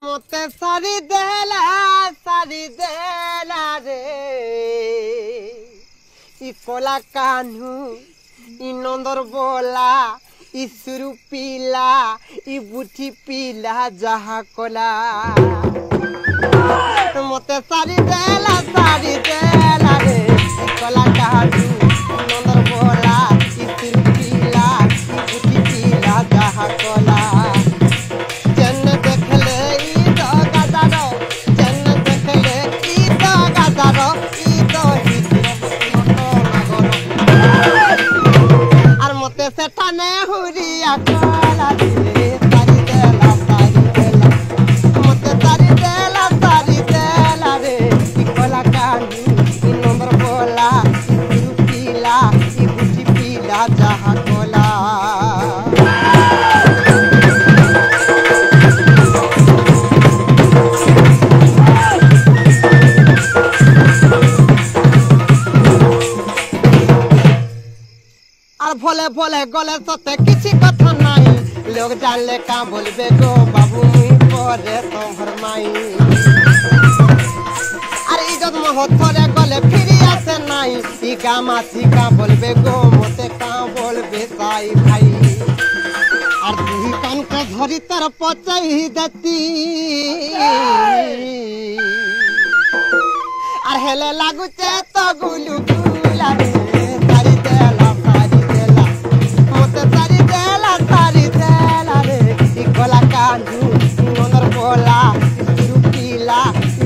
মতে সারি দেলা রে ই কলা কানু ই নন্দর বলা ই সুরু পিলা ই বুটি পিলা যাহা কলা মতে সারি দেলা রে ই কলা কানু নন্দর বলা ই সুরু পিলা ই বুটি পিলা যাহা কলা সেটানে হুরিয়া কলা রে সারি দেলা মতে সারি দেলা রে ই কলা কান্দি ই নম্বর বলা ই পিলা ই বুটি পিলা যাহা কলা भोले भोले गले सते किसी कथा नहीं लोग जानले का बोलबे गो बाबू मुई परे तोहर माई अरे इज्जत महत्वरे गले फिरी आसे नहीं ई गामा का बोलबे गो मोते का बोलबे साई भाई और तुही कान के धरी तर पचई देती और हेले लागू चे तो गुलू गुला रे सारी देला रे इ कला कांदू नंदर बोला सुरु पीला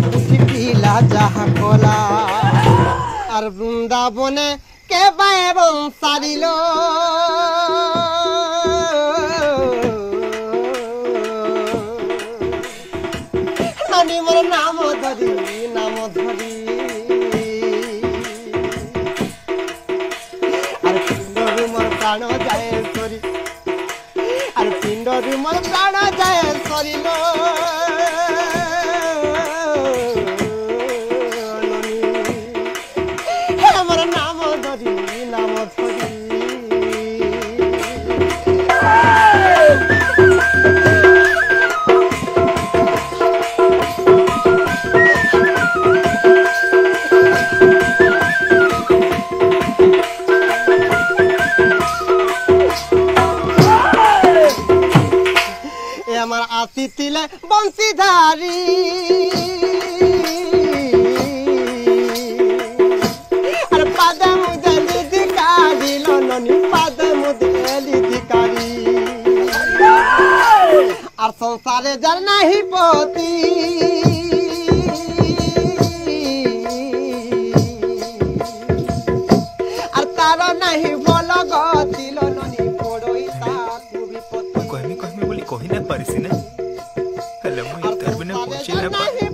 बुटी पीला जाहा कोला और वृंदावने के बायरम सारिलो नानी मोर नाम धरी और पिंडरू मोर प्राण जाए सरी और पिंडरू मोर प्राण जाए सरिलो हे मोर नाम धरी আমার আশি তিলে বংশীধারী আর পাদে মুদেলি ধিকারি লননি পাদে মুদেলি ধিকারি আর সংসারে যার নাহি পতি আর তার নাহি বল গতি লননি পড়ই তা খুবই পতি কহিমি বলি কহি না পারিছি না হেলে মই তার বিনা পৌঁছি না পারি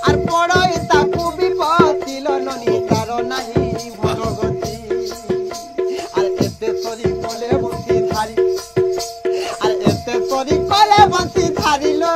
আর পড়ই তা খুবই পতি লননি তার নাহি বল গতি আর এতে সরি কোলে বংশী ধারি আর এতে সরি কোলে বংশী ধারিলো